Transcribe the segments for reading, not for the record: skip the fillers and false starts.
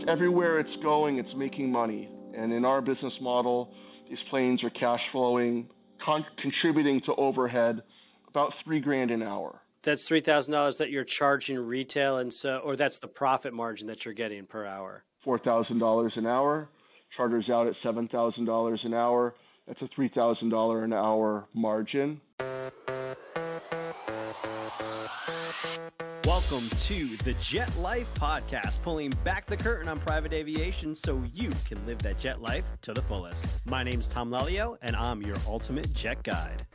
Everywhere it's going, it's making money. And in our business model, these planes are cash flowing, contributing to overhead about $3,000 an hour. That's $3,000 that you're charging retail, and or that's the profit margin that you're getting per hour. $4,000 an hour, charters out at $7,000 an hour. That's a $3,000 an hour margin. Welcome to the Jet Life Podcast, pulling back the curtain on private aviation so you can live that jet life to the fullest. My name's Tom Lelyo, and I'm your ultimate jet guide.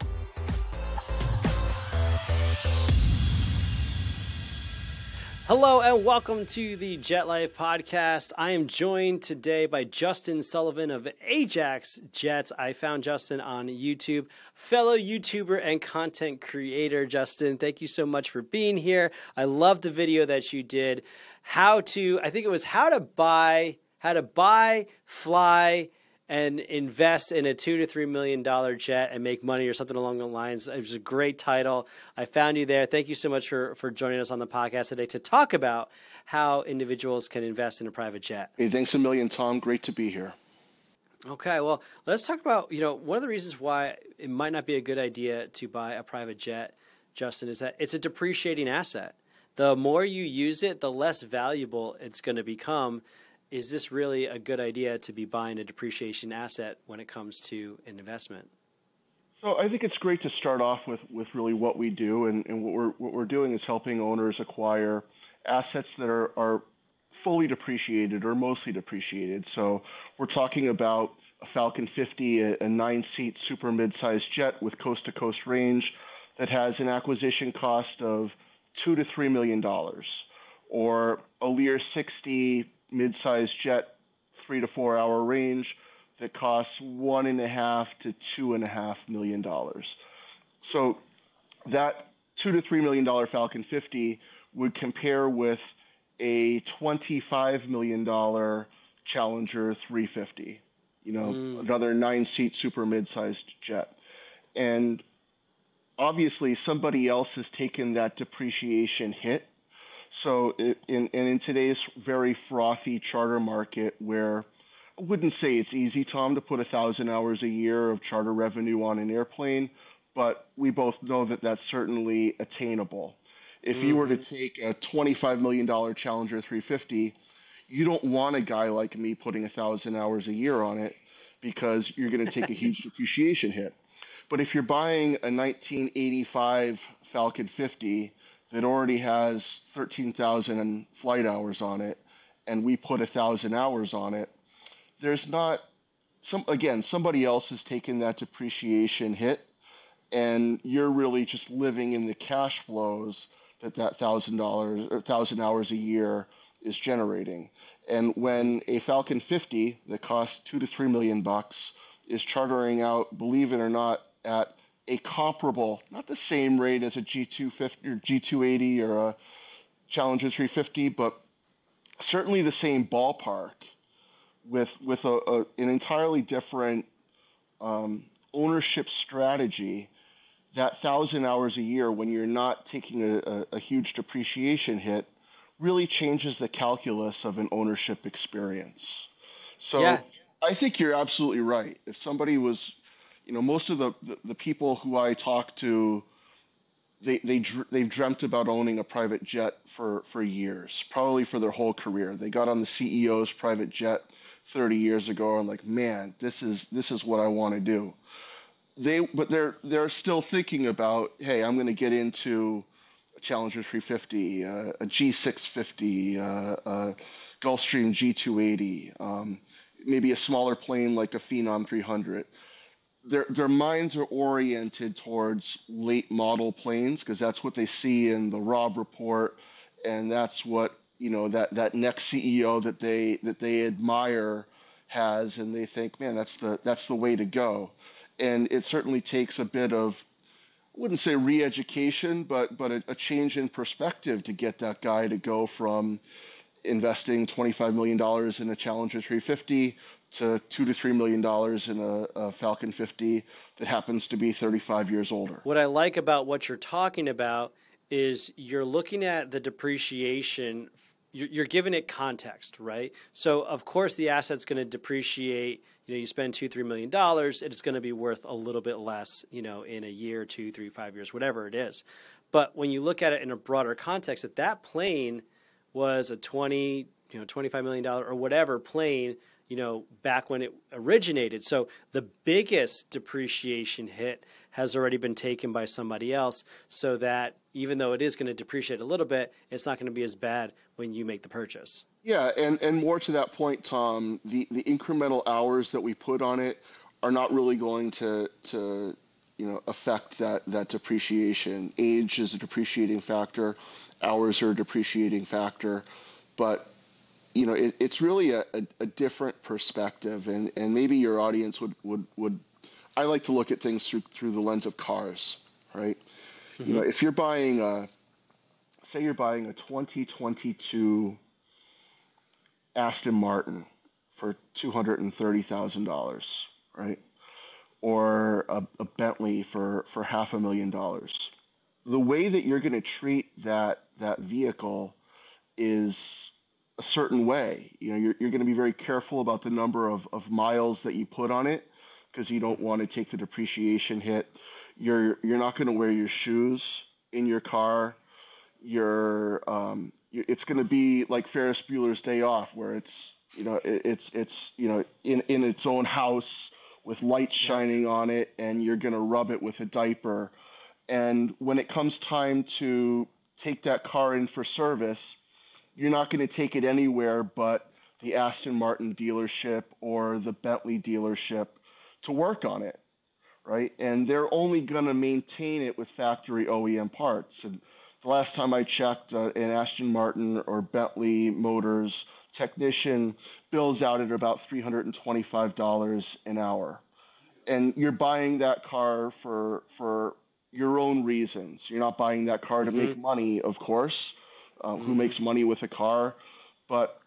Hello and welcome to the Jet Life Podcast. I am joined today by Justin Sullivan of AJAX Jets. I found Justin on YouTube, fellow YouTuber and content creator. Justin, thank you so much for being here. I love the video that you did. How to buy, fly, and invest in a $2 to $3 million jet and make money or something along the lines. It was a great title. I found you there. Thank you so much for joining us on the podcast today to talk about how individuals can invest in a private jet. Hey, thanks a million, Tom. Great to be here. Okay, well, let's talk about, one of the reasons why it might not be a good idea to buy a private jet, Justin, is that it's a depreciating asset. The more you use it, the less valuable it's going to become. Is this really a good idea to be buying a depreciation asset when it comes to an investment? So I think it's great to start off with really what we do, and what we're doing is helping owners acquire assets that are fully depreciated or mostly depreciated. So we're talking about a Falcon 50, a 9-seat super mid-sized jet with coast-to-coast range that has an acquisition cost of $2 to $3 million, or a Lear 60 mid-sized jet, 3 to 4 hour range that costs $1.5 to $2.5 million. So that $2 to $3 million Falcon 50 would compare with a $25 million Challenger 350, another 9-seat super mid-sized jet. And obviously somebody else has taken that depreciation hit. So in today's very frothy charter market, where I wouldn't say it's easy, Tom, to put 1,000 hours a year of charter revenue on an airplane, but we both know that that's certainly attainable. If you were to take a $25 million Challenger 350, you don't want a guy like me putting 1,000 hours a year on it because you're going to take a huge depreciation hit. But if you're buying a 1985 Falcon 50 that already has 13,000 flight hours on it, and we put 1,000 hours on it, there's not somebody else has taken that depreciation hit, and you're really just living in the cash flows that $1,000 or 1,000 hours a year is generating. And when a Falcon 50 that costs $2 to $3 million is chartering out, believe it or not, at a comparable, not the same rate as a G250 or G280 or a Challenger 350, but certainly the same ballpark with an entirely different ownership strategy. That 1,000 hours a year, when you're not taking a huge depreciation hit, really changes the calculus of an ownership experience. So yeah. I think you're absolutely right. If somebody was, most of the people who I talk to, they've dreamt about owning a private jet for years, probably for their whole career. They got on the CEO's private jet 30 years ago and like, man, this is what I want to do. But they're still thinking about, hey, I'm going to get into a Challenger 350, a G650, a Gulfstream G280, maybe a smaller plane like a Phenom 300. Their minds are oriented towards late model planes because that's what they see in the Robb report, and that's what that next CEO that they admire has, and they think, man, that's the way to go. And it certainly takes a bit of wouldn't say re-education, but a change in perspective to get that guy to go from investing $25 million in a Challenger 350 to $2 to $3 million in a Falcon 50 that happens to be 35 years older. What I like about what you're talking about is you're looking at the depreciation, you're giving it context, right? So of course the asset's going to depreciate. You spend $2-3 million, it's going to be worth a little bit less, in a year, 2, 3, 5 years, whatever it is. But when you look at it in a broader context, that plane was a $25 million or whatever plane, back when it originated. So the biggest depreciation hit has already been taken by somebody else, so that even though it is going to depreciate a little bit, it's not going to be as bad when you make the purchase. Yeah, and more to that point, Tom, the incremental hours that we put on it are not really going to affect that depreciation. Age is a depreciating factor, hours are a depreciating factor, but it's really a different perspective, and maybe your audience would I like to look at things through the lens of cars, right? Mm-hmm. If you're buying say you're buying a 2022 Aston Martin for $230,000, right? Or a Bentley for $500,000. The way that you're going to treat that vehicle is a certain way. You're going to be very careful about the number of miles that you put on it, because you don't want to take the depreciation hit. You're not going to wear your shoes in your car. It's going to be like Ferris Bueller's Day Off, where it's in its own house with lights shining on it, and you're going to rub it with a diaper. And when it comes time to take that car in for service, you're not going to take it anywhere but the Aston Martin dealership or the Bentley dealership to work on it, right? And they're only going to maintain it with factory OEM parts. And the last time I checked, an Aston Martin or Bentley Motors technician bills out at about $325 an hour. And you're buying that car for your own reasons. You're not buying that car to make money, of course. Who makes money with a car? But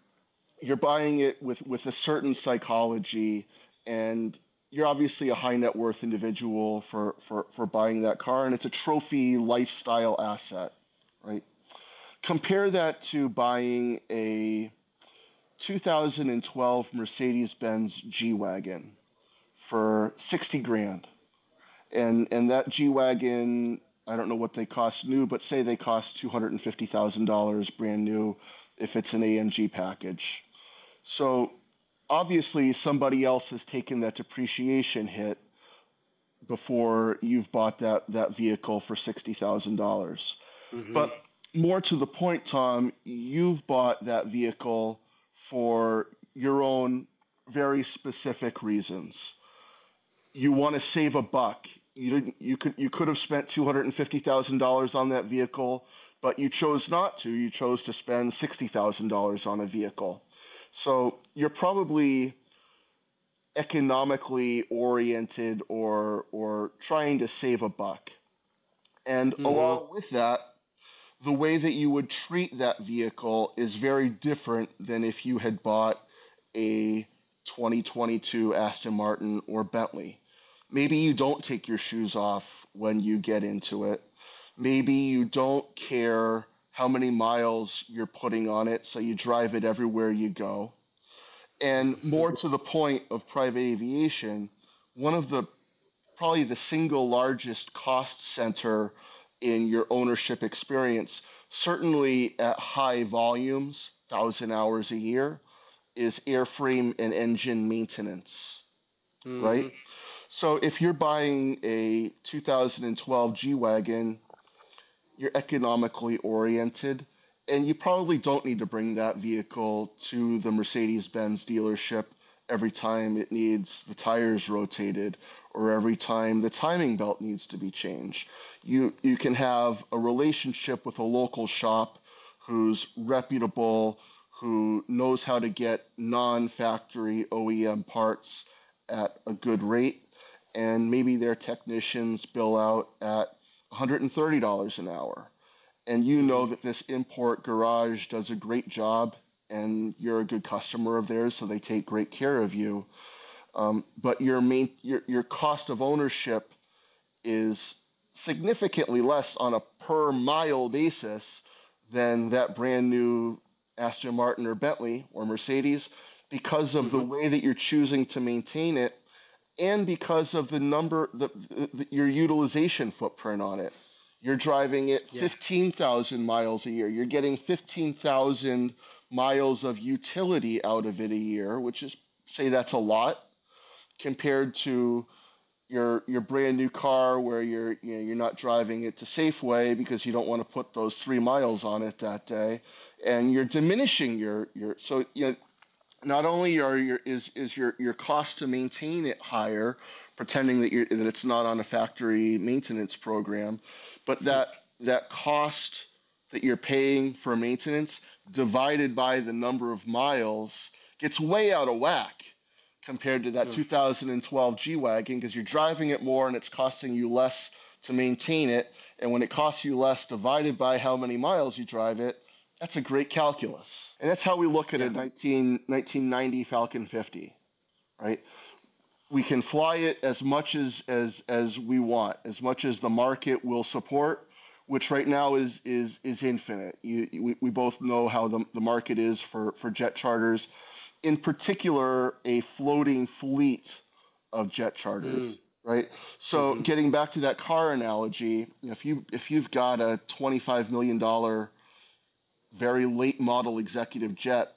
you're buying it with a certain psychology, and you're obviously a high net worth individual for buying that car, and it's a trophy lifestyle asset, right? Compare that to buying a 2012 Mercedes-Benz G-Wagon for 60 grand. And that G-Wagon, I don't know what they cost new, but say they cost $250,000 brand new if it's an AMG package. So obviously somebody else has taken that depreciation hit before you've bought that vehicle for $60,000. But more to the point, Tom, you've bought that vehicle for your own very specific reasons. You want to save a buck. You could have spent $250,000 on that vehicle, but you chose not to. You chose to spend $60,000 on a vehicle. So you're probably economically oriented or trying to save a buck. And along with that, the way that you would treat that vehicle is very different than if you had bought a 2022 Aston Martin or Bentley. Maybe you don't take your shoes off when you get into it. Maybe you don't care how many miles you're putting on it, so you drive it everywhere you go. And more to the point of private aviation, one of probably the single largest cost center in your ownership experience, certainly at high volumes, 1,000 hours a year, is airframe and engine maintenance, right? So if you're buying a 2012 G-Wagon, you're economically oriented, and you probably don't need to bring that vehicle to the Mercedes-Benz dealership every time it needs the tires rotated or every time the timing belt needs to be changed. You can have a relationship with a local shop who's reputable, who knows how to get non-factory OEM parts at a good rate, and maybe their technicians bill out at $130 an hour. And you know Mm-hmm. that this import garage does a great job and you're a good customer of theirs, so they take great care of you. But your cost of ownership is significantly less on a per mile basis than that brand new Aston Martin or Bentley or Mercedes because of the Mm-hmm. way that you're choosing to maintain it and because of your utilization footprint on it. You're driving it Yeah. 15,000 miles a year. You're getting 15,000 miles of utility out of it a year, which is, say, that's a lot compared to your brand new car where you're not driving it to Safeway because you don't want to put those 3 miles on it that day, and you're diminishing your so not only is your cost to maintain it higher, pretending that it's not on a factory maintenance program, but that cost that you're paying for maintenance divided by the number of miles gets way out of whack compared to that Mm. 2012 G-Wagon because you're driving it more and it's costing you less to maintain it. And when it costs you less divided by how many miles you drive it, that's a great calculus. And that's how we look at a Yeah. 1990 Falcon 50, right? We can fly it as much as we want, as much as the market will support, which right now is infinite. We both know how the market is for jet charters, in particular a floating fleet of jet charters, Mm. right? So Mm-hmm. getting back to that car analogy, if you've got a $25 million very late model executive jet,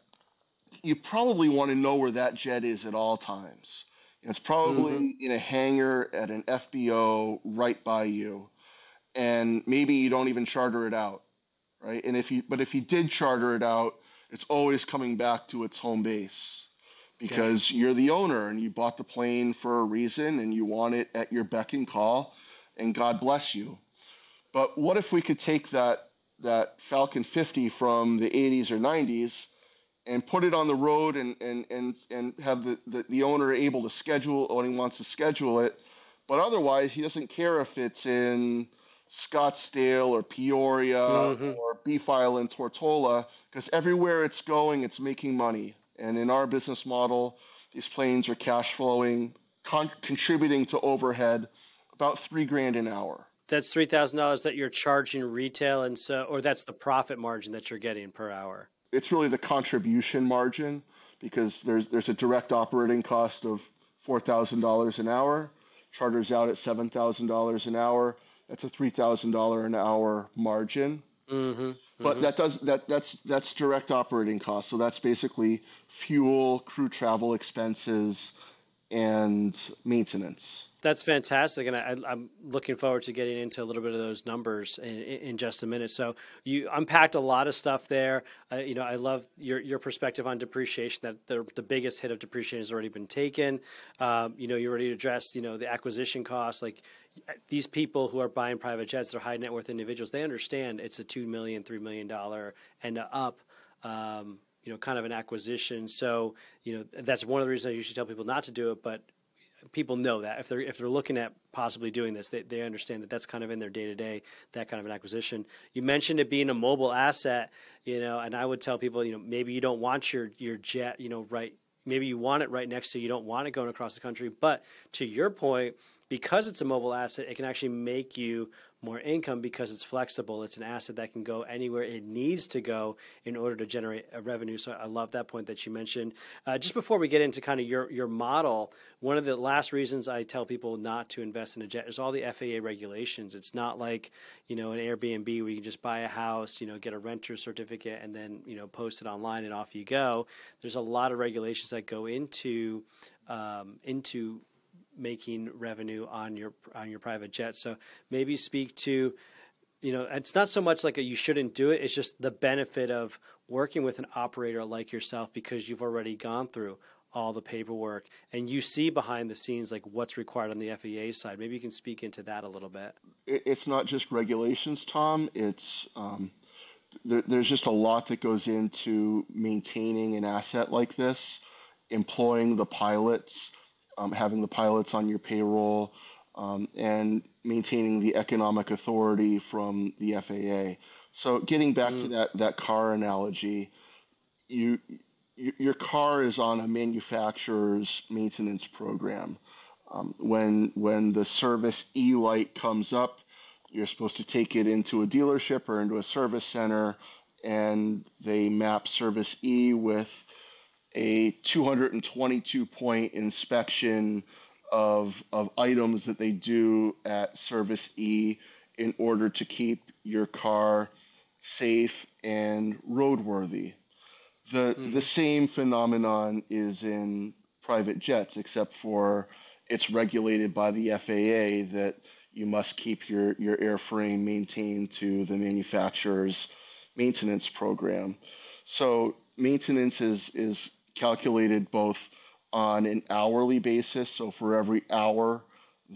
you probably want to know where that jet is at all times. It's Mm-hmm. probably in a hangar at an FBO right by you, and maybe you don't even charter it out, right? And if you did charter it out, it's always coming back to its home base Yeah. because you're the owner and you bought the plane for a reason and you want it at your beck and call, and God bless you. But what if we could take that Falcon 50 from the 80s or 90s and put it on the road and have the owner able to schedule when he wants to schedule it, but otherwise he doesn't care if it's in Scottsdale or Peoria Mm-hmm. or Beef Island, Tortola, because everywhere it's going, it's making money. And in our business model, these planes are cash flowing, contributing to overhead about 3 grand an hour. That's $3,000 that you're charging retail, and so, or that's the profit margin that you're getting per hour. It's really the contribution margin because there's a direct operating cost of $4,000 an hour. Charters out at $7,000 an hour. That's a $3,000 an hour margin. Mm-hmm. But Mm-hmm. that's direct operating costs. So that's basically fuel, crew travel expenses, and maintenance. That's fantastic, and I'm looking forward to getting into a little bit of those numbers in just a minute. So you unpacked a lot of stuff there. I love your perspective on depreciation. That the biggest hit of depreciation has already been taken. You already addressed the acquisition costs. Like these people who are buying private jets, they're high net worth individuals. They understand it's a $2 million, $3 million and up. Kind of an acquisition. So that's one of the reasons I usually tell people not to do it, but people know that if they're looking at possibly doing this, they understand that that's kind of in their day to day, that kind of an acquisition. You mentioned it being a mobile asset, and I would tell people, maybe you don't want your jet, right. Maybe you want it right next to you. You don't want it going across the country. But to your point, because it's a mobile asset, it can actually make you more income because it's flexible. It's an asset that can go anywhere it needs to go in order to generate a revenue. So I love that point that you mentioned. Just before we get into kind of your model, one of the last reasons I tell people not to invest in a jet is all the FAA regulations. It's not like, an Airbnb where you can just buy a house, get a renter certificate and then, post it online and off you go. There's a lot of regulations that go into making revenue on your private jet. So maybe speak to, it's not so much like you shouldn't do it. It's just the benefit of working with an operator like yourself because you've already gone through all the paperwork and you see behind the scenes like what's required on the FAA side. Maybe you can speak into that a little bit. It's not just regulations, Tom. It's there's just a lot that goes into maintaining an asset like this, employing the pilots, having the pilots on your payroll, and maintaining the economic authority from the FAA. So getting back to Mm. that car analogy, you your car is on a manufacturer's maintenance program. When the service E light comes up, you're supposed to take it into a dealership or into a service center, and they map service E with a 222 point inspection of items that they do at service E in order to keep your car safe and roadworthy. The Mm-hmm. same phenomenon is in private jets, except for it's regulated by the FAA that you must keep your airframe maintained to the manufacturer's maintenance program. So maintenance is calculated both on an hourly basis, so for every hour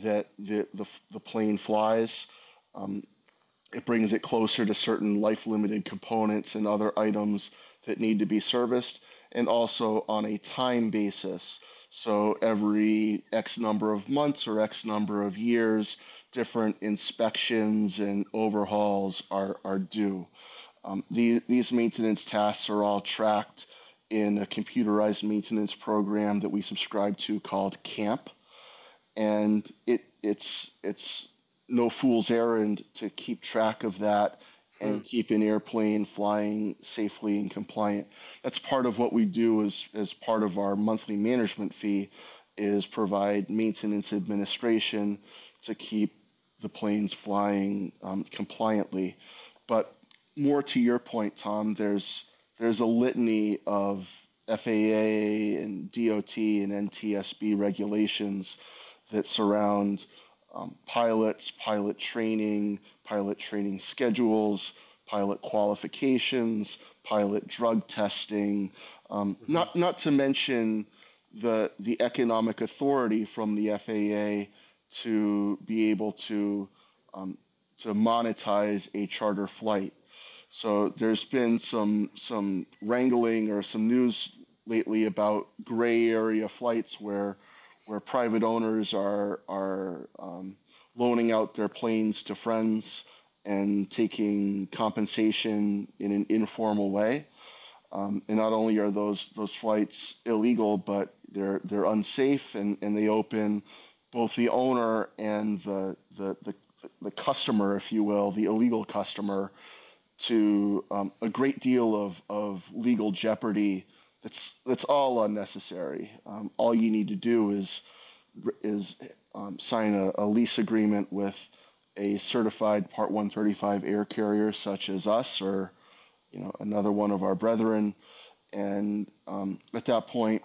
that the plane flies, um, it brings it closer to certain life limited components and other items that need to be serviced, and also on a time basis. So every X number of months or X number of years, different inspections and overhauls are due. These maintenance tasks are all tracked in a computerized maintenance program that we subscribe to called CAMP, and it's no fool's errand to keep track of that Hmm. and keep an airplane flying safely and compliant. That's part of what we do as part of our monthly management fee is provide maintenance administration to keep the planes flying compliantly. But more to your point, Tom, there's a litany of FAA and DOT and NTSB regulations that surround pilots, pilot training schedules, pilot qualifications, pilot drug testing, Mm-hmm. not to mention the economic authority from the FAA to be able um, to monetize a charter flight. So there's been some wrangling or some news lately about gray area flights where private owners are loaning out their planes to friends and taking compensation in an informal way. And not only are those flights illegal, but they're unsafe, and they open both the owner and the customer, if you will, the illegal customer, to a great deal of legal jeopardy. That's all unnecessary. All you need to do is sign a lease agreement with a certified Part 135 air carrier such as us or another one of our brethren, and at that point,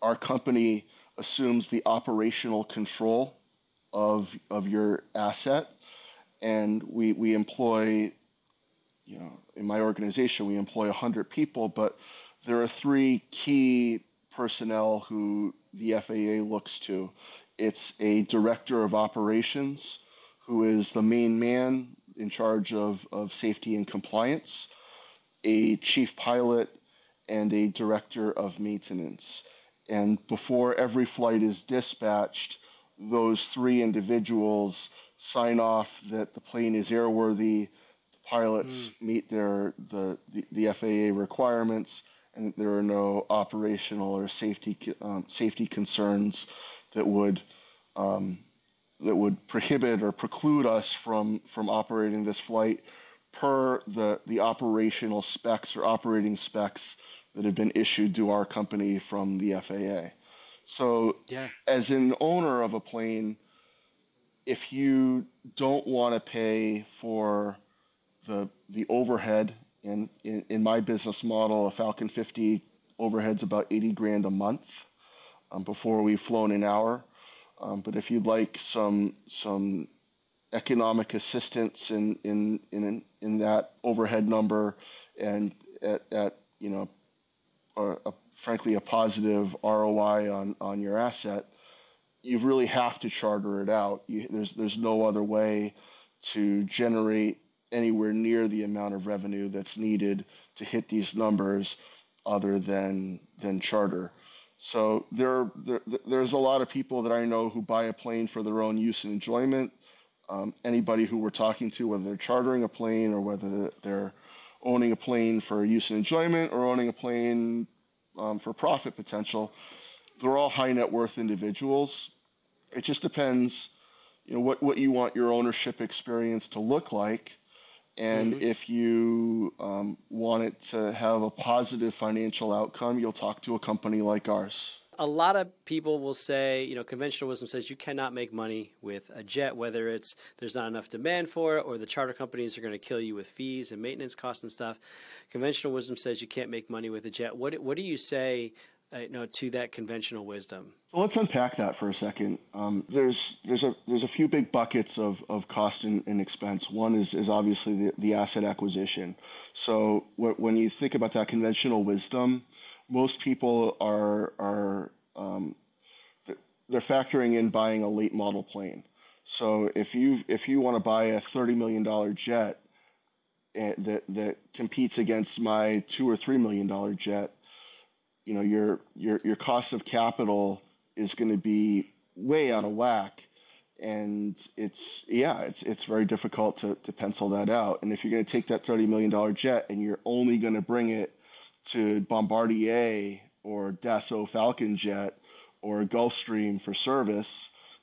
our company assumes the operational control of your asset, and we employ, in my organization, we employ 100 people, but there are three key personnel who the FAA looks to. It's a director of operations, who is the main man in charge of safety and compliance, a chief pilot, and a director of maintenance. And before every flight is dispatched, those three individuals sign off that the plane is airworthy, the pilots Mm. meet the FAA requirements, and there are no operational or safety concerns that would um, that would prohibit or preclude us from operating this flight per the operational specs or operating specs that have been issued to our company from the FAA. So, Yeah. as an owner of a plane, if you don't want to pay for the overhead, in my business model, a Falcon 50 overhead's about 80 grand a month before we've flown an hour. But if you'd like some economic assistance in that overhead number, and at frankly a positive ROI on your asset, you really have to charter it out. There's no other way to generate anywhere near the amount of revenue that's needed to hit these numbers other than charter. So there's a lot of people that I know who buy a plane for their own use and enjoyment. Anybody who we're talking to, whether they're chartering a plane or whether they're owning a plane for use and enjoyment or owning a plane for profit potential, they're all high net worth individuals. It just depends, what you want your ownership experience to look like, and Hmm. if you want it to have a positive financial outcome, you'll talk to a company like ours. A lot of people will say, conventional wisdom says you cannot make money with a jet, whether it's there's not enough demand for it or the charter companies are going to kill you with fees and maintenance costs and stuff. Conventional wisdom says you can't make money with a jet. What do you say, to that conventional wisdom? So let's unpack that for a second. There's a few big buckets of cost and expense. One is obviously the asset acquisition. So when you think about that conventional wisdom, most people are they're factoring in buying a late model plane. So if you want to buy a $30 million jet that competes against my $2 or $3 million jet, your cost of capital is going to be way out of whack, and it's very difficult to pencil that out. And if you're going to take that $30 million jet and you're only going to bring it to Bombardier or Dassault Falcon Jet or Gulfstream for service,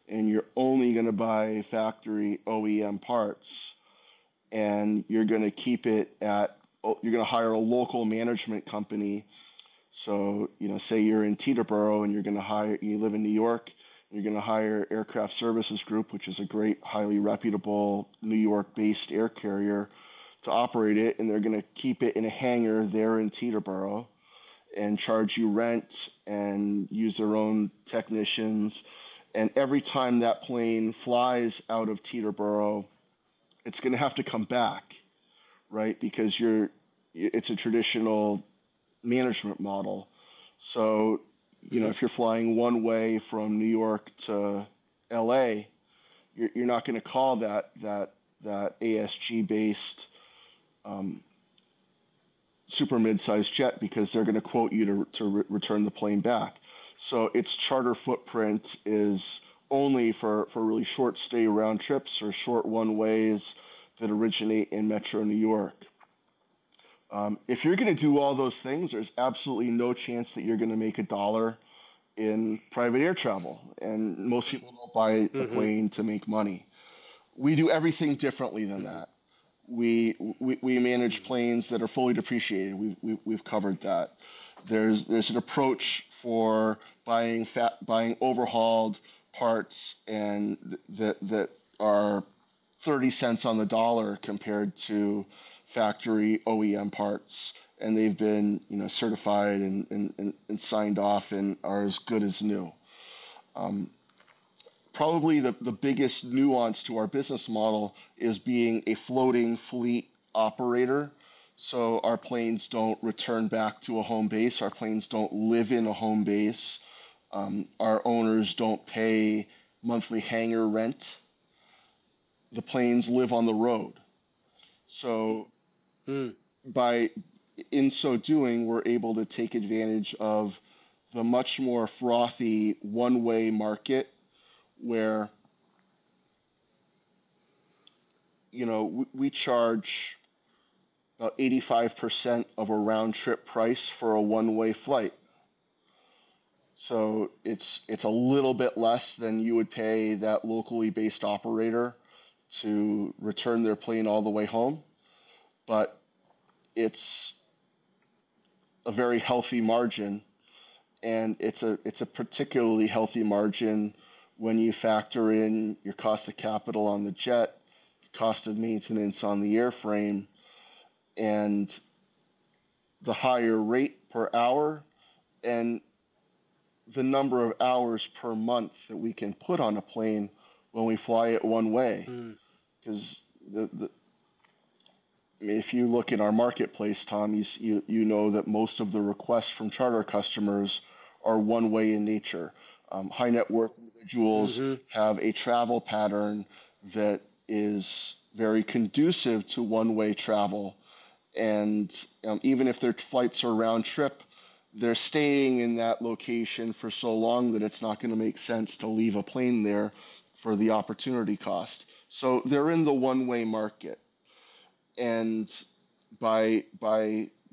and you're only going to buy factory OEM parts, and you're going to hire a local management company. So, say you're in Teterboro and you live in New York, you're going to hire Aircraft Services Group, which is a great, highly reputable New York-based air carrier, to operate it, and they're going to keep it in a hangar there in Teterboro and charge you rent and use their own technicians. And every time that plane flies out of Teterboro, it's going to have to come back, right? Because it's a traditional management model. So, Hmm. if you're flying one way from New York to LA, you're not going to call that ASG based um, super mid-sized jet, because they're going to quote you to return the plane back. So its charter footprint is only for really short stay round trips or short one ways that originate in Metro New York. If you're going to do all those things, there's absolutely no chance that you're going to make a dollar in private air travel. And most people don't buy the Hmm. plane to make money. We do everything differently than Hmm. that. We manage planes that are fully depreciated. We've covered that. There's an approach for buying overhauled parts and that are 30 cents on the dollar compared to factory OEM parts, and they've been certified and signed off and are as good as new. Um, Probably the biggest nuance to our business model is being a floating fleet operator. So our planes don't return back to a home base. Our planes don't live in a home base. Our owners don't pay monthly hangar rent. The planes live on the road. So Hmm. by in so doing, we're able to take advantage of the much more frothy one-way market where we charge about 85% of a round trip price for a one-way flight. So it's a little bit less than you would pay that locally based operator to return their plane all the way home, but it's a very healthy margin, and it's a particularly healthy margin when you factor in your cost of capital on the jet, cost of maintenance on the airframe, and the higher rate per hour, and the number of hours per month that we can put on a plane when we fly it one way. Hmm. Because I mean, if you look in our marketplace, Tom, you know that most of the requests from charter customers are one way in nature. High net worth individuals Hmm. have a travel pattern that is very conducive to one way travel, and even if their flights are round trip, they're staying in that location for so long that it's not going to make sense to leave a plane there for the opportunity cost. So they're in the one-way market, and by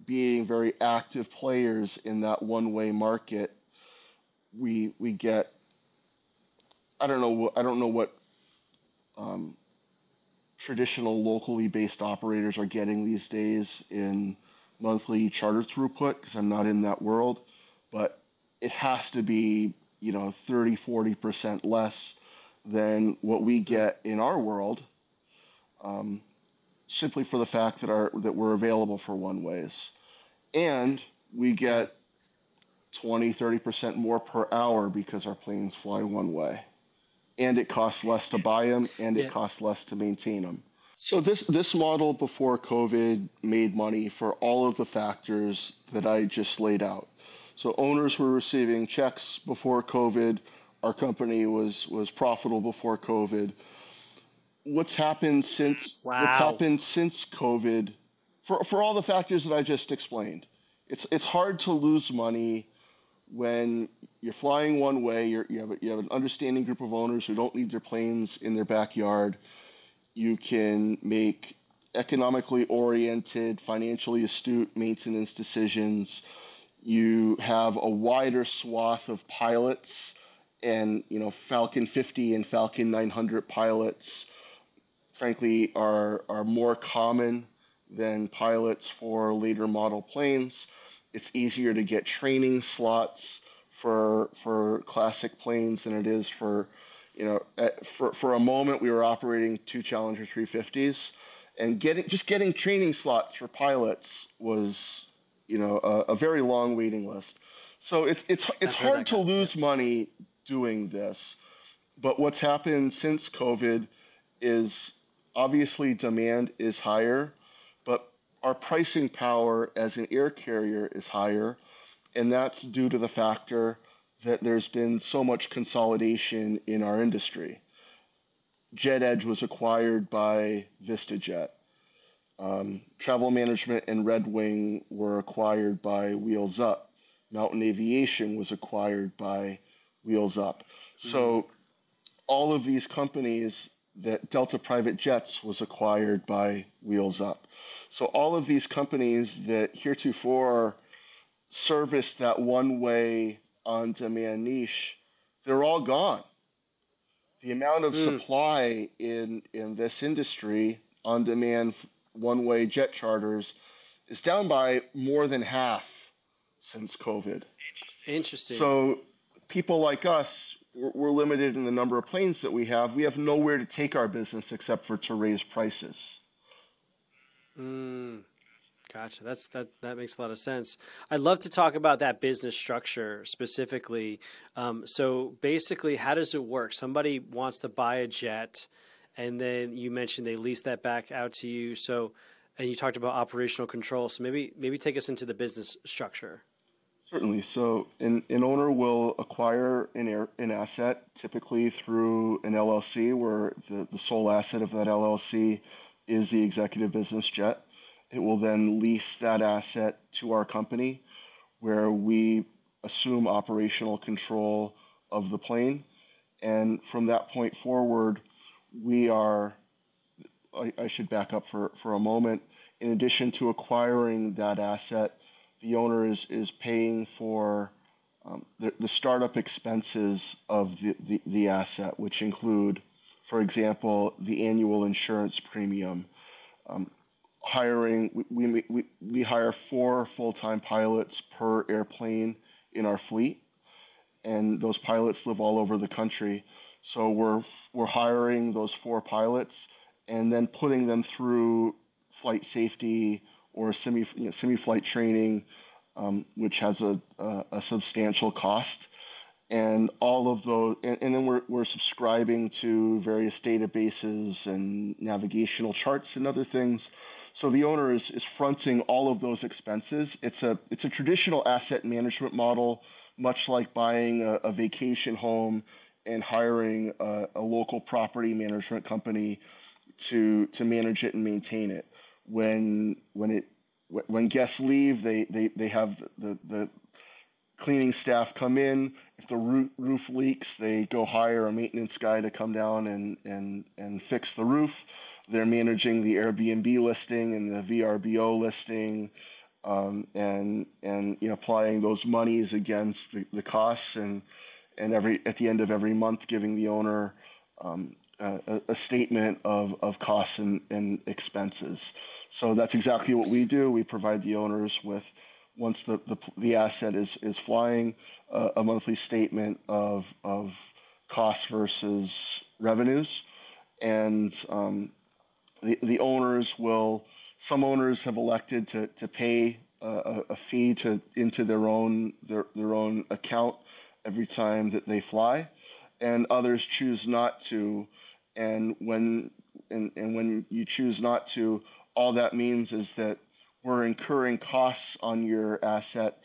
being very active players in that one-way market, we get, I don't know what um, traditional locally based operators are getting these days in monthly charter throughput, because I'm not in that world, but it has to be, 30-40% less than what we Mm. get in our world, um, simply for the fact that we're available for one ways, and we Yeah, get 20-30% more per hour because our planes fly one way, and it costs less to buy them, and it yeah. costs less to maintain them. So this model before COVID made money for all of the factors that I just laid out. So owners were receiving checks before COVID. Our company was profitable before COVID. What's Wow. happened since COVID, for all the factors that I just explained? It's hard to lose money when you're flying one way. You have an understanding group of owners who don't need their planes in their backyard. You can make economically oriented, financially astute maintenance decisions. You have a wider swath of pilots, and Falcon 50 and Falcon 900 pilots, frankly, are more common than pilots for later model planes. It's easier to get training slots for classic planes than it is for, for a moment we were operating two Challenger 350s, and getting training slots for pilots was, a very long waiting list. So it's I've heard hard that to guy. Yeah. lose money doing this. But what's happened since COVID is, obviously demand is higher, but our pricing power as an air carrier is higher, and that's due to the factor that there's been so much consolidation in our industry. JetEdge was acquired by VistaJet. Travel Management and Red Wing were acquired by Wheels Up. Mountain Aviation was acquired by Wheels Up. Mm. So all of these companies, that Delta Private Jets was acquired by Wheels Up. So all of these companies that heretofore serviced that one way on demand niche, they're all gone. The amount of Mm. supply in this industry, on demand one way jet charters, is down by more than half since COVID. Interesting. So people like us, we're limited in the number of planes that we have. We have nowhere to take our business except for to raise prices. Mm. Gotcha. That makes a lot of sense. I'd love to talk about that business structure specifically. So basically, how does it work? Somebody wants to buy a jet, and then you mentioned they lease that back out to you. So, and you talked about operational control. So maybe take us into the business structure. Certainly. So an owner will acquire an asset, typically through an LLC, where the sole asset of that LLC is the executive business jet. It will then lease that asset to our company, where we assume operational control of the plane. And from that point forward, we are, I should back up for a moment. In addition to acquiring that asset, the owner is paying for the startup expenses of the asset, which include, for example, the annual insurance premium. Um, hiring we hire 4 full-time pilots per airplane in our fleet, and those pilots live all over the country. So we're hiring those 4 pilots and then putting them through flight safety or semi-flight training, which has a substantial cost. And all of those, and then we're subscribing to various databases and navigational charts and other things. So the owner is fronting all of those expenses. It's a traditional asset management model, much like buying a vacation home and hiring a local property management company to manage it and maintain it. When when it when guests leave, they have the cleaning staff come in. If the roof leaks, they go hire a maintenance guy to come down and fix the roof. They're managing the Airbnb listing and the VRBO listing, and applying those monies against the costs, and at the end of every month giving the owner a statement of costs and expenses. So that's exactly what we do. We provide the owners with, once the asset is flying, a monthly statement of costs versus revenues. And the owners will, some owners have elected to pay a fee into their own account every time that they fly, and others choose not to. And when you choose not to, all that means is that we're incurring costs on your asset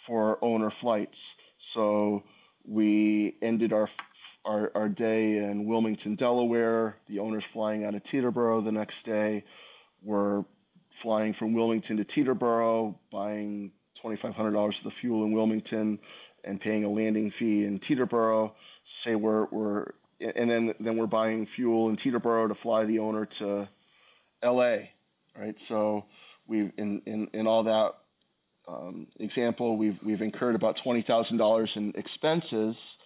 for owner flights. So we ended our day in Wilmington, Delaware. The owner's flying out of Teterboro the next day. We're flying from Wilmington to Teterboro, buying $2,500 of the fuel in Wilmington and paying a landing fee in Teterboro. Say and then we're buying fuel in Teterboro to fly the owner to LA, right? So we've in all that example, we've incurred about $20,000 in expenses,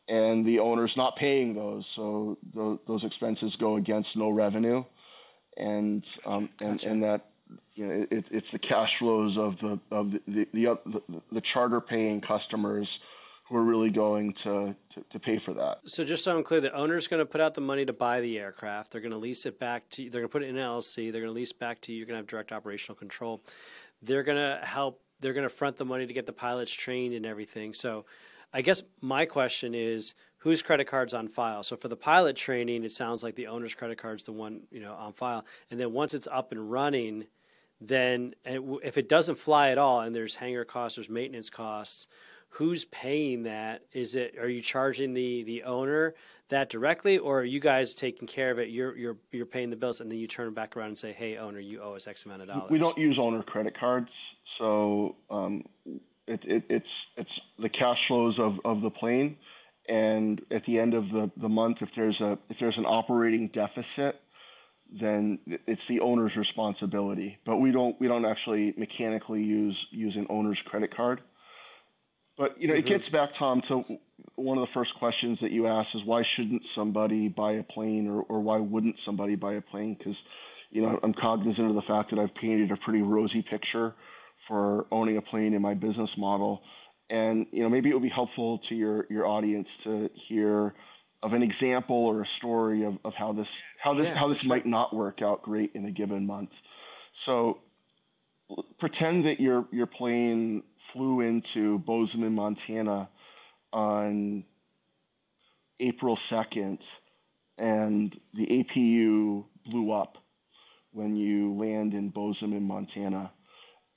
and the owner's not paying those, so those expenses go against no revenue, and Gotcha. and that, it's the cash flows of the charter paying customers who are really going to pay for that. So just so I'm clear, the owner's going to put out the money to buy the aircraft. They're going to lease it back to you. They're going to put it in an LLC. They're going to lease back to you. You're going to have direct operational control. They're going to help. They're going to front the money to get the pilots trained and everything. So I guess my question is, whose credit card's on file? So for the pilot training, it sounds like the owner's credit card's the one, on file. And then once it's up and running, then if it doesn't fly at all and there's hangar costs, there's maintenance costs, who's paying that? Are you charging the owner that directly, or are you guys taking care of it? You're paying the bills, and then you turn back around and say, "Hey, owner, you owe us X amount of dollars." We don't use owner credit cards, so it's the cash flows of the plane, and at the end of the month, if there's an operating deficit, then it's the owner's responsibility. But we don't actually mechanically use an owner's credit card. But it gets back, Tom, to one of the first questions that you asked is, why shouldn't somebody buy a plane, or why wouldn't somebody buy a plane? Because I'm cognizant of the fact that I've painted a pretty rosy picture for owning a plane in my business model, and maybe it would be helpful to your audience to hear of an example or a story of how this Sure. might not work out great in a given month. So pretend that your plane flew into Bozeman, Montana on April 2nd, and the APU blew up when you land in Bozeman, Montana.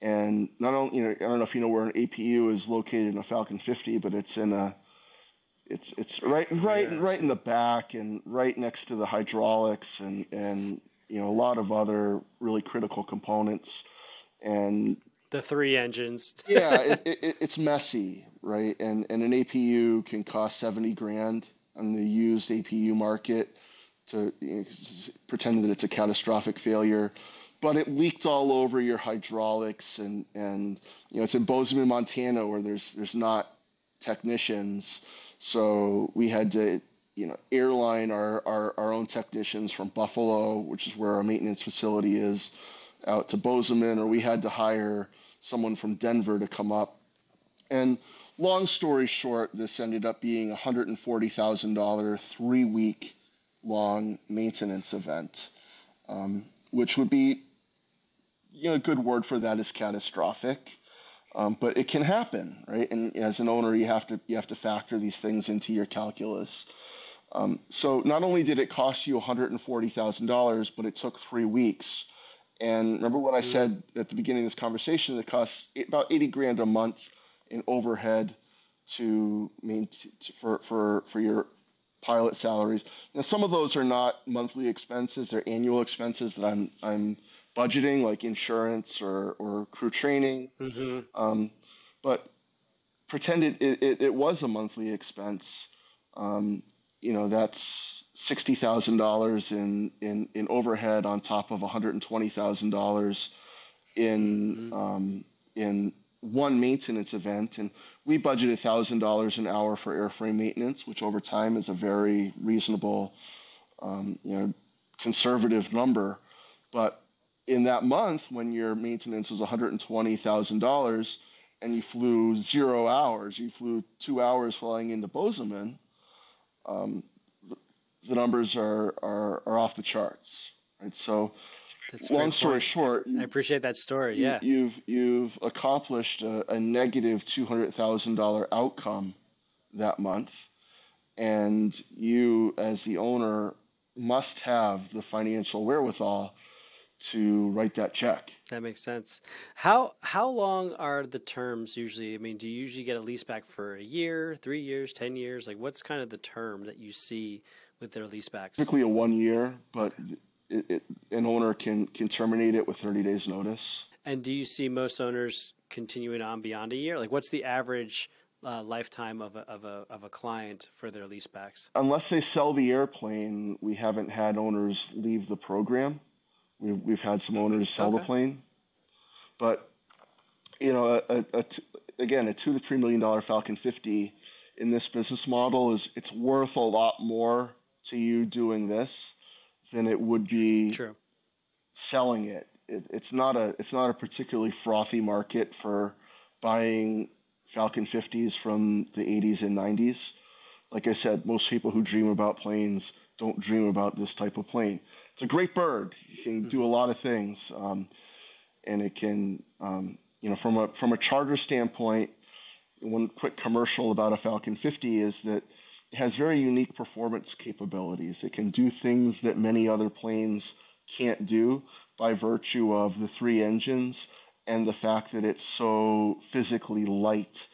And not only, I don't know if you know where an APU is located in a Falcon 50, but it's right in the back and right next to the hydraulics and a lot of other really critical components. And The three engines. yeah, it's messy, right? And an APU can cost 70 grand on the used APU market, to pretend that it's a catastrophic failure. But it leaked all over your hydraulics, and it's in Bozeman, Montana, where there's not technicians, so we had to airline our own technicians from Buffalo, which is where our maintenance facility is, out to Bozeman, or we had to hire someone from Denver to come up. And long story short, this ended up being a $140,000 3-week long maintenance event, which would be, a good word for that is catastrophic. But it can happen, right? And as an owner, you have to factor these things into your calculus. So not only did it cost you $140,000, but it took 3 weeks. And remember what I said at the beginning of this conversation? It costs about 80 grand a month in overhead for your pilot salaries. Now, some of those are not monthly expenses; they're annual expenses that I'm budgeting, like insurance or crew training. Mm-hmm. But pretend it was a monthly expense. Um, that's $60,000 in overhead on top of $120,000 in Mm-hmm. in one maintenance event, and we budget $1,000 an hour for airframe maintenance, which over time is a very reasonable, um, you know, conservative number. But in that month, when your maintenance was $120,000 and you flew 0 hours, you flew 2 hours flying into Bozeman, um, the numbers are off the charts, right? So, That's a long great story point. short, I appreciate that story. you, Yeah. you've accomplished a negative $200,000 outcome that month, and you, as the owner, must have the financial wherewithal to write that check. That makes sense. How long are the terms usually? I mean, do you usually get a lease back for a year, 3 years, 10 years? Like, what's kind of the term that you see with their lease backs? Typically a 1 year, but Okay. an owner can terminate it with 30 days notice. And do you see most owners continuing on beyond a year? Like, what's the average lifetime of a client for their lease backs? Unless they sell the airplane, we haven't had owners leave the program. We've had some owners sell the Okay. plane, but you know, again, a $2 to $3 million Falcon 50 in this business model is it's worth a lot more to you doing this than it would be True. selling it. It's not a particularly frothy market for buying Falcon 50s from the 80s and 90s. Like I said, most people who dream about planes don't dream about this type of plane. It's a great bird. It can do a Hmm. lot of things, and it can, from a charter standpoint. One quick commercial about a Falcon 50 is that it has very unique performance capabilities. It can do things that many other planes can't do by virtue of the three engines and the fact that it's so physically light.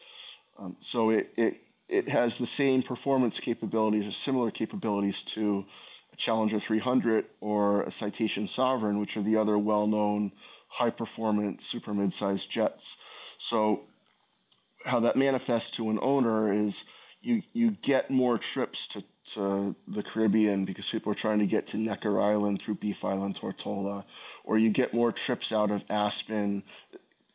So it has the same performance capabilities or similar capabilities to a Challenger 300 or a Citation Sovereign, which are the other well-known high-performance super mid-sized jets. So how that manifests to an owner is you get more trips to the Caribbean because people are trying to get to Necker Island through Beef Island, Tortola, or you get more trips out of Aspen,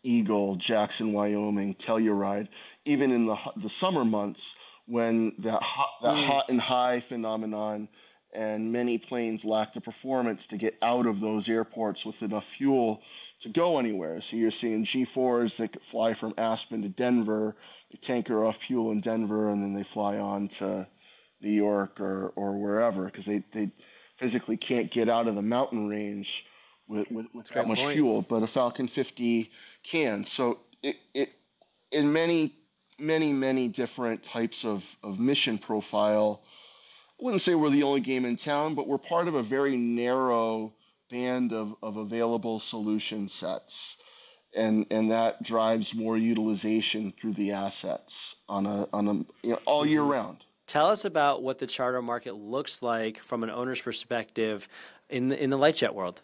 Eagle, Jackson, Wyoming, Telluride, even in the summer months when that Mm. hot and high phenomenon and many planes lack the performance to get out of those airports with enough fuel to go anywhere. So you're seeing G4s that fly from Aspen to Denver, they tanker off fuel in Denver, and then they fly on to New York or wherever because they physically can't get out of the mountain range with That's a that great much point. fuel. But a Falcon 50 can. So it in many different types of mission profile. I wouldn't say we're the only game in town, but we're part of a very narrow band of available solution sets. And that drives more utilization through the assets all year Hmm. round. Tell us about what the charter market looks like from an owner's perspective in the light jet world.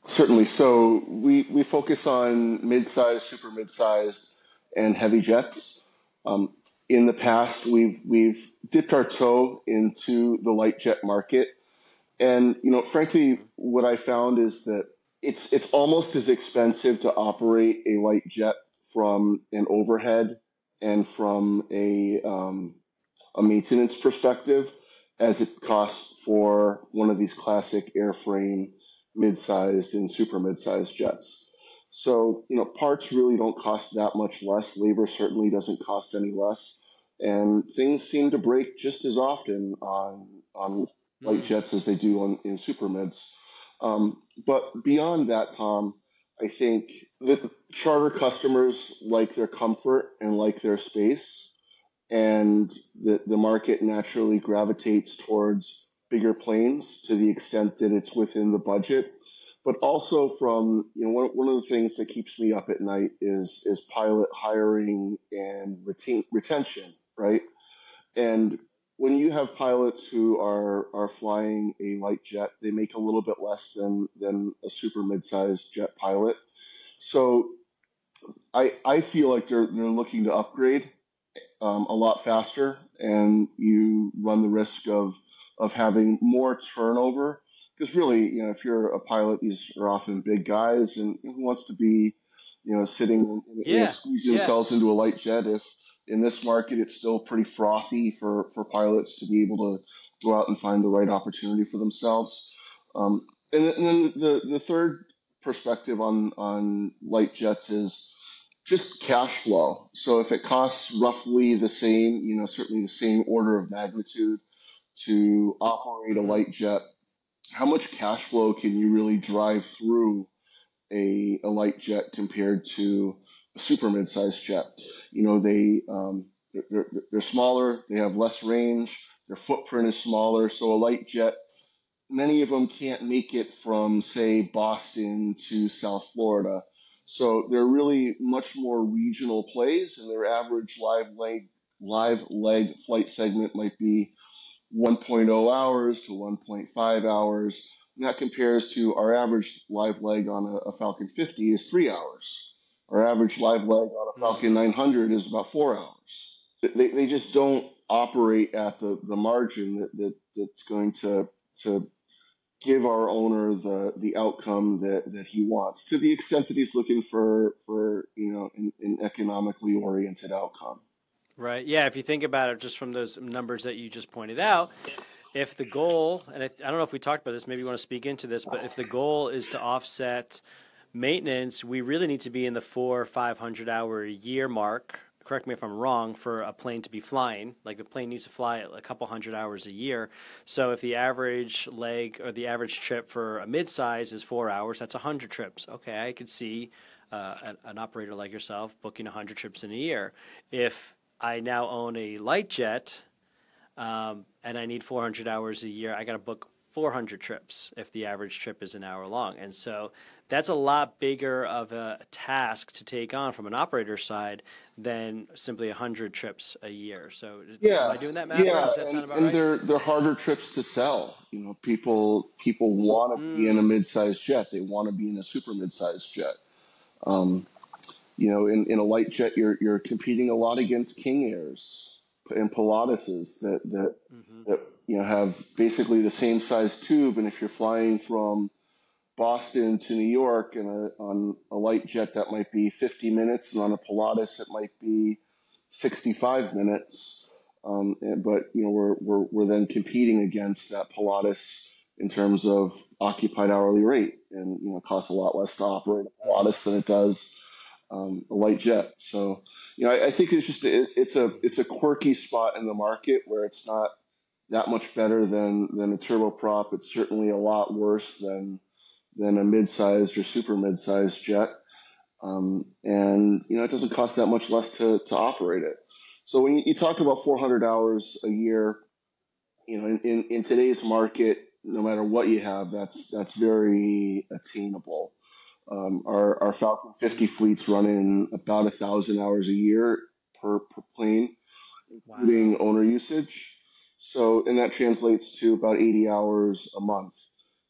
Certainly. So we focus on mid-sized, super mid-sized, and heavy jets. Um, in the past, we've dipped our toe into the light jet market, and frankly, Hmm. what I found is that it's almost as expensive to operate a light jet from an overhead and from a maintenance perspective as it costs for one of these classic airframe mid-sized and super mid-sized jets. So, parts really don't cost that much less. Labor certainly doesn't cost any less. And things seem to break just as often on light Mm. jets as they do in super mids. But beyond that, Tom, I think that charter customers like their comfort and like their space, and the market naturally gravitates towards bigger planes to the extent that it's within the budget. But also from one of the things that keeps me up at night is pilot hiring and retention, right? And when you have pilots who are flying a light jet, they make a little bit less than a super mid-sized jet pilot. So I feel like they're looking to upgrade, a lot faster, and you run the risk of having more turnover. Because really, if you're a pilot, these are often big guys, and who wants to be, sitting, Yeah, squeezing yeah. themselves into a light jet? If in this market, it's still pretty frothy for pilots to be able to go out and find the right opportunity for themselves. And then the third perspective on light jets is just cash flow. So if it costs roughly the same, certainly the same order of magnitude to operate a Hmm. light jet, how much cash flow can you really drive through a light jet compared to a super mid-sized jet? They're smaller, they have less range, their footprint is smaller, so a light jet, many of them can't make it from, say, Boston to South Florida. So they're really much more regional plays, and their average live leg flight segment might be 1.0 hours to 1.5 hours. And that compares to our average live leg on a Falcon 50 is 3 hours. Our average live leg on a Falcon Hmm. 900 is about 4 hours. They just don't operate at the margin that's going to give our owner the outcome that he wants, to the extent that he's looking for an economically oriented outcome. Right. Yeah. If you think about it, just from those numbers that you just pointed out, if the goal, and I don't know if we talked about this, maybe you want to speak into this, but if the goal is to offset maintenance, we really need to be in the 500 hour a year mark. Correct me if I'm wrong, for a plane to be flying. Like the plane needs to fly a couple hundred hours a year. So if the average leg or the average trip for a midsize is 4 hours, that's 100 trips. Okay, I could see an operator like yourself booking 100 trips in a year. If I now own a light jet, and I need 400 hours a year, I got to book 400 trips if the average trip is an hour long. And so that's a lot bigger of a task to take on from an operator side than simply 100 trips a year. So am Yeah, I doing that math right? yeah, Does that and sound about and right? they're harder trips to sell. People want to be in a Mm, mid-sized jet. They want to be in a super mid-sized jet. Um, in a light jet, you're competing a lot against King Airs and Pilatuses hmm. that have basically the same size tube. And if you're flying from Boston to New York on a light jet, that might be 50 minutes, and on a Pilatus it might be 65 minutes. But we're then competing against that Pilatus in terms of occupied hourly rate, and it costs a lot less to operate a Mm, Pilatus than it does a light jet. So I think it's a quirky spot in the market where it's not that much better than a turboprop. It's certainly a lot worse than a mid-sized or super mid-sized jet. And it doesn't cost that much less to operate it. So when you talk about 400 hours a year, in today's market, no matter what you have, that's very attainable. Our Falcon 50 mm. fleets running about 1,000 hours a year per plane, including Wow. owner usage. So, and that translates to about 80 hours a month.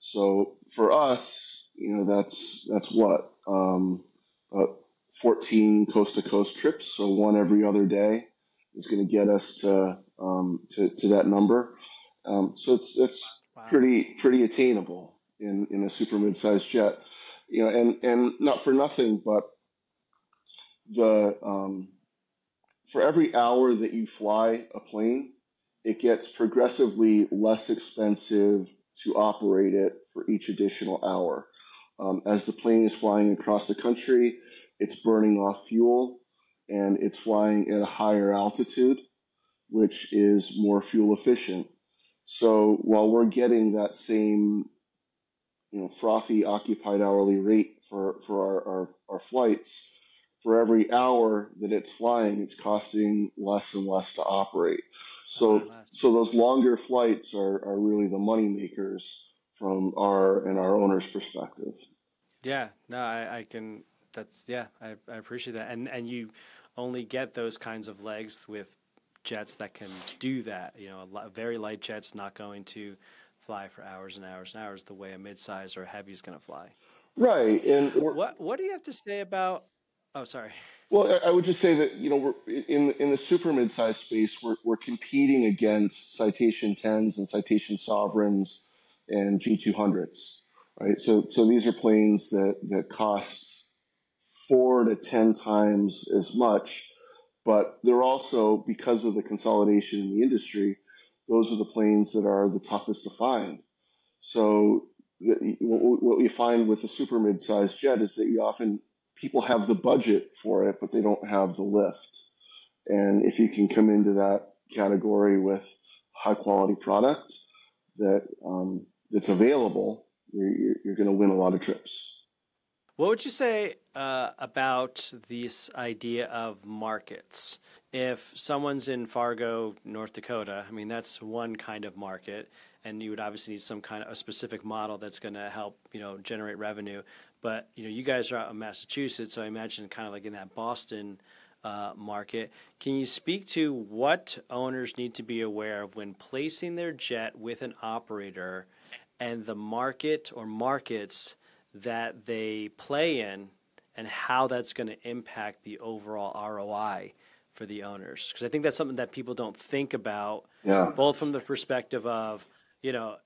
So for us, that's what, about 14 coast to coast trips. So one every other day is going to get us to that number. So it's Wow. pretty attainable in a super mid-sized jet. And not for nothing, but the for every hour that you fly a plane, it gets progressively less expensive to operate it for each additional hour. As the plane is flying across the country, it's burning off fuel, and it's flying at a higher altitude, which is more fuel efficient. So while we're getting that same frothy occupied hourly rate for our flights, for every hour that it's flying, it's costing less and less to operate. Less and So less. so those longer flights are really the money makers from our owner's perspective. Yeah. No, I can. That's yeah. I appreciate that. And you only get those kinds of legs with jets that can do that. A very light jet's not going to fly for hours and hours and hours the way a midsize or a heavy is going to fly. Right, and we're What do you have to say about? Oh, sorry. Well, I would just say that we're in the super mid-size space. We're competing against Citation 10s and Citation Sovereigns and G200s, right? So these are planes that cost 4 to 10 times as much, but they're also, because of the consolidation in the industry, those are the planes that are the toughest to find. So what we find with the super mid-sized jet is that you often people have the budget for it, but they don't have the lift. And if you can come into that category with high quality product that's available, you're going to win a lot of trips. What would you say about this idea of markets? If someone's in Fargo, North Dakota, I mean, that's one kind of market, and you would obviously need some kind of a specific model that's going to help, generate revenue. But, you guys are out in Massachusetts, so I imagine kind of like in that Boston market. Can you speak to what owners need to be aware of when placing their jet with an operator and the market or markets that they play in and how that's going to impact the overall ROI for the owners? Because I think that's something that people don't think about, both from the perspective of,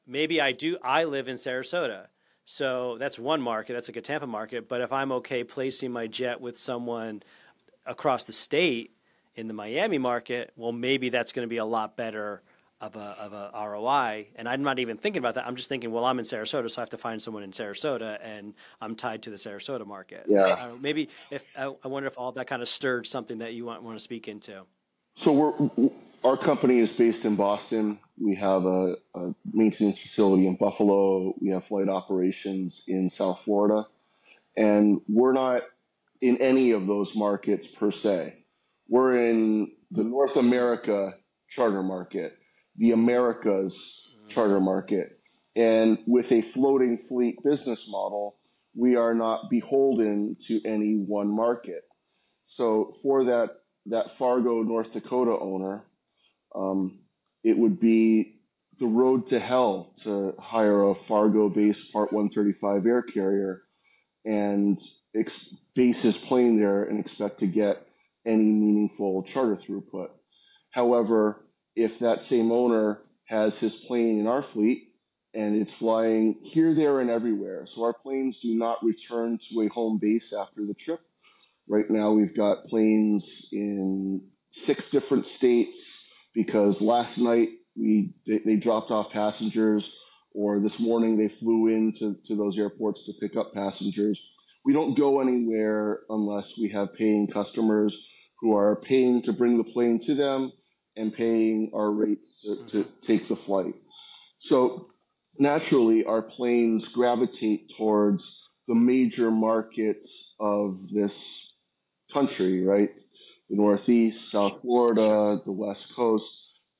maybe I live in Sarasota. So that's one market, that's like a Tampa market. But if I'm okay placing my jet with someone across the state in the Miami market, well, maybe that's going to be a lot better of a ROI. And I'm not even thinking about that. I'm just thinking, well, I'm in Sarasota, so I have to find someone in Sarasota, and I'm tied to the Sarasota market. Yeah. Maybe I wonder if all that kind of stirred something that you want to speak into. So our company is based in Boston. We have a maintenance facility in Buffalo. We have flight operations in South Florida, and we're not in any of those markets per se. We're in the North America charter market, the Americas charter market, and with a floating fleet business model, we are not beholden to any one market. So for that Fargo, North Dakota owner, it would be the road to hell to hire a Fargo-based Part 135 air carrier and base his plane there and expect to get any meaningful charter throughput. However, if that same owner has his plane in our fleet and it's flying here, there, and everywhere, so our planes do not return to a home base after the trip. Right now, we've got planes in 6 different states because last night they dropped off passengers, or this morning they flew into those airports to pick up passengers. We don't go anywhere unless we have paying customers who are paying to bring the plane to them and paying our rates to take the flight. So naturally, our planes gravitate towards the major markets of this country, right? The Northeast, South Florida, the West Coast.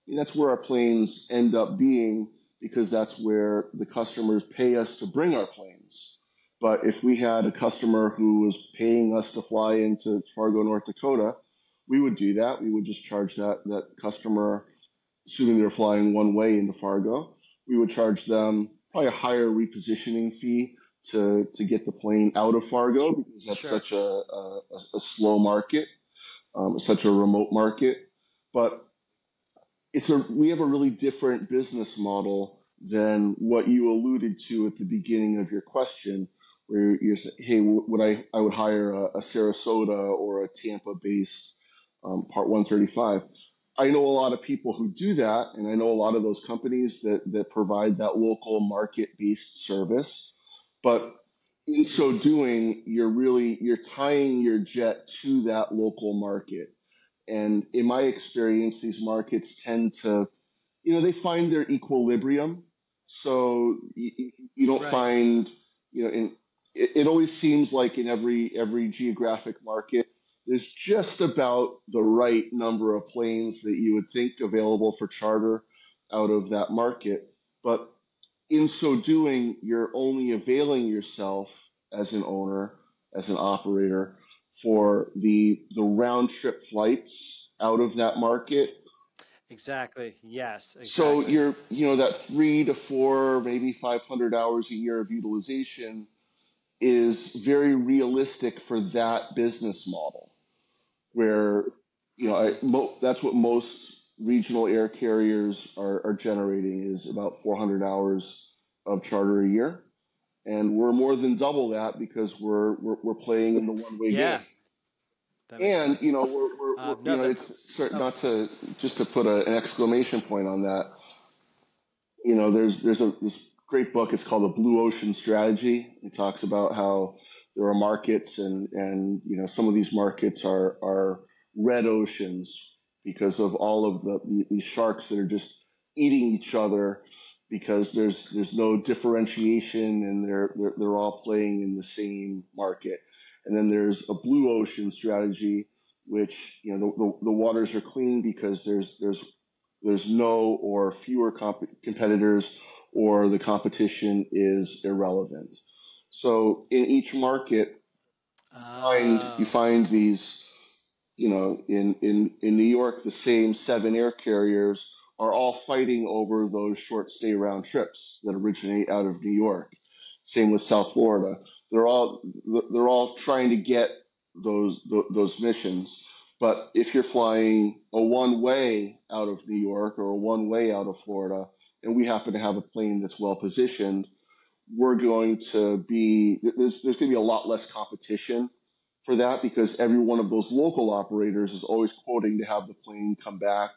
And that's where our planes end up being because that's where the customers pay us to bring our planes. But if we had a customer who was paying us to fly into Fargo, North Dakota, we would do that. We would just charge that customer, assuming they're flying one way into Fargo, we would charge them probably a higher repositioning fee to get the plane out of Fargo because that's such a slow market, such a remote market. But we have a really different business model than what you alluded to at the beginning of your question, where you're saying, hey, I would hire a Sarasota or a Tampa-based Part 135. I know a lot of people who do that, and I know a lot of those companies that provide that local market-based service. But in so doing, you're tying your jet to that local market. And in my experience, these markets tend to, they find their equilibrium. So you don't find, it always seems like in every geographic market, there's just about the right number of planes that you would think available for charter out of that market. But in so doing, you're only availing yourself as an owner, as an operator, for the round trip flights out of that market. Exactly. Yes. Exactly. So you're, that 3 to 4, maybe 500 hours a year of utilization is very realistic for that business model, where that's what most regional air carriers are generating, is about 400 hours of charter a year, and we're more than double that because we're playing in the one way Yeah, game. that makes And sense. No, it's oh, not to just to put an exclamation point on that. There's this great book. It's called The Blue Ocean Strategy. It talks about how there are markets, and some of these markets are red oceans because of all of these sharks that are just eating each other, because there's no differentiation, and they're all playing in the same market. And then there's a blue ocean strategy, which the waters are clean because there's no or fewer competitors, or the competition is irrelevant. So in each market, you oh, find these, in New York, the same seven air carriers are all fighting over those short stay round trips that originate out of New York. Same with South Florida. They're all trying to get those missions. But if you're flying a one way out of New York or a one way out of Florida, and we happen to have a plane that's well positioned, there's going to be a lot less competition for that, because every one of those local operators is always quoting to have the plane come back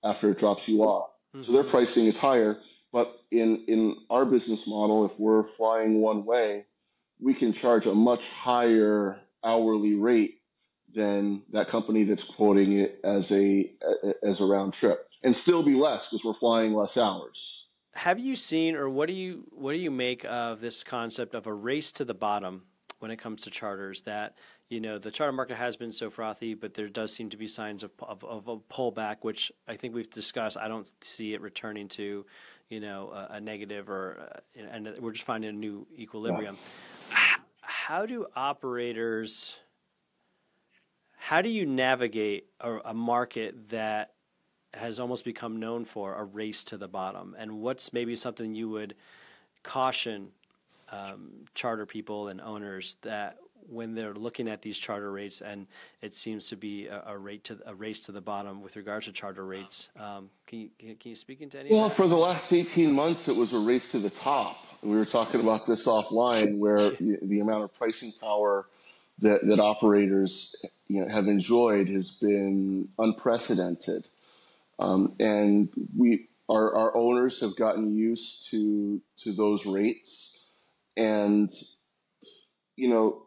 after it drops you off. So their mm-hmm. pricing is higher. But in our business model, if we're flying one way, we can charge a much higher hourly rate than that company that's quoting it as a round trip, and still be less because we're flying less hours. Have you seen, or what do you make of this concept of a race to the bottom when it comes to charters? That the charter market has been so frothy, but there does seem to be signs of a pullback, which I think we've discussed. I don't see it returning to a negative, and we're just finding a new Yeah. equilibrium. How do operators? How do you navigate a market that has almost become known for a race to the bottom? And what's maybe something you would caution charter people and owners that when they're looking at these charter rates, and it seems to be a race to the bottom with regards to charter rates? Can you speak into any of Well, that? for the last 18 months, it was a race to the top. We were talking about this offline, where the amount of pricing power that operators have enjoyed has been unprecedented. And our owners have gotten used to those rates, and you know,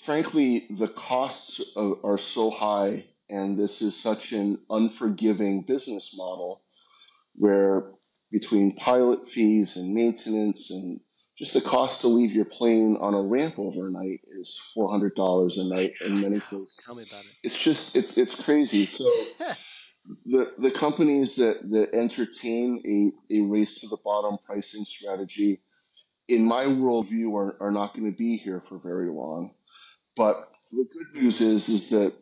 frankly, the costs are so high, and this is such an unforgiving business model, where between pilot fees and maintenance and just the cost to leave your plane on a ramp overnight is $400 a night in I many know. cases. Tell me about It's crazy. So it. the companies that entertain a race to the bottom pricing strategy, in my worldview, are not going to be here for very long. But the good news hmm is that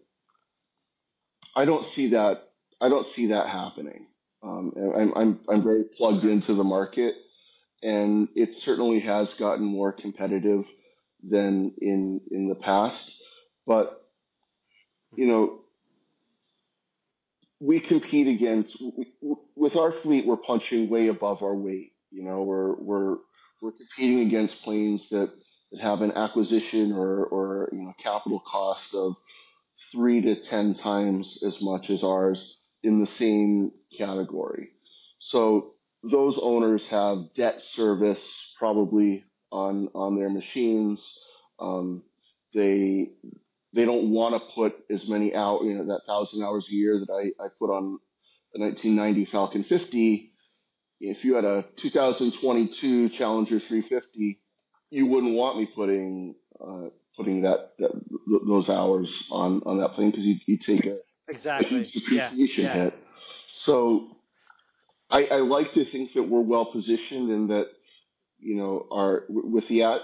I don't see that I don't see that happening. And I'm very plugged Okay. into the market, and it certainly has gotten more competitive than in the past. But you hmm know, we compete with our fleet. We're punching way above our weight. We're competing against planes that have an acquisition or capital cost of 3 to 10 times as much as ours in the same category. So those owners have debt service probably on their machines. Um, they they don't want to put as many out, that 1,000 hours a year that I put on a 1990 Falcon 50. If you had a 2022 Challenger 350, you wouldn't want me putting those hours on that plane, because you take a Exactly. huge Yeah. depreciation Yeah. hit. So I like to think that we're well positioned, and that our with the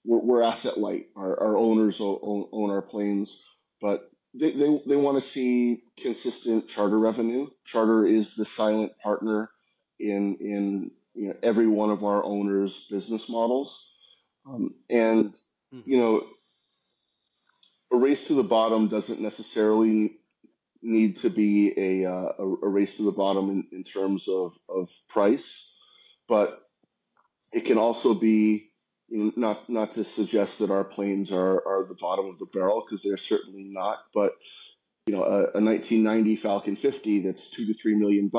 we're asset light. Our owners own our planes, but they want to see consistent charter revenue. Charter is the silent partner in every one of our owners' business models, and you know, a race to the bottom doesn't necessarily need to be a race to the bottom in terms of price, but it can also be, you know, not to suggest that our planes are the bottom of the barrel, because they're certainly not, but you know, a 1990 Falcon 50 that's $2 to $3 million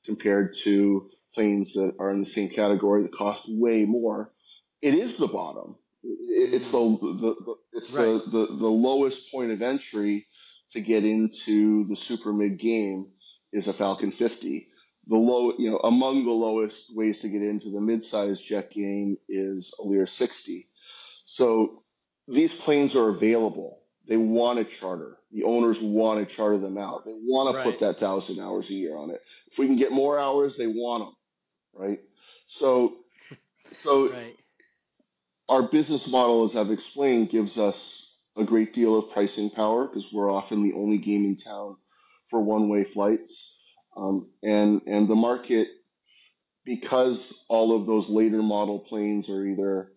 compared to planes that are in the same category that cost way more. It is the bottom. It's Right. the lowest point of entry to get into the super mid game is a Falcon 50. Among the lowest ways to get into the mid-sized jet game is a Lear 60. So these planes are available. They want to charter. The owners want to charter them out. They want to put Right. that 1,000 hours a year on it. If we can get more hours, they want them, right? So, so Right. our business model, as I've explained, gives us a great deal of pricing power because we're often the only game in town for one-way flights, and the market, because all of those later model planes are either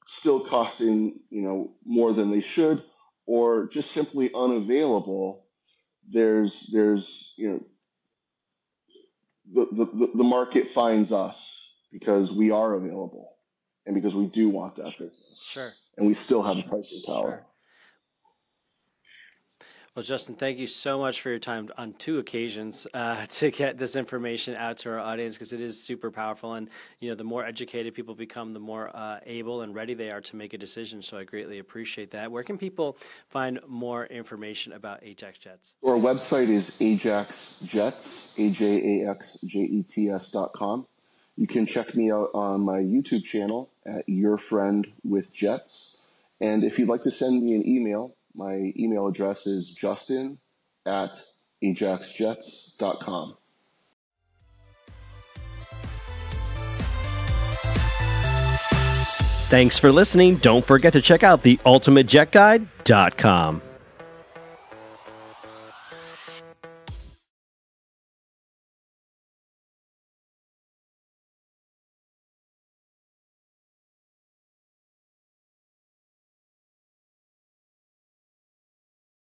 still costing, you know, more than they should, or just simply unavailable. There's you know, the market finds us because we are available and because we do want that business Sure. and we still have the pricing power. Sure. Well, Justin, thank you so much for your time on 2 occasions to get this information out to our audience, because it is super powerful. And, you know, the more educated people become, the more able and ready they are to make a decision. So I greatly appreciate that. Where can people find more information about AJAX Jets? Our website is AJAX Jets, AJAXJETS.com. You can check me out on my YouTube channel at Your Friend with Jets. And if you'd like to send me an email, my email address is justin@ajaxjets.com. Thanks for listening. Don't forget to check out theultimatejetguide.com.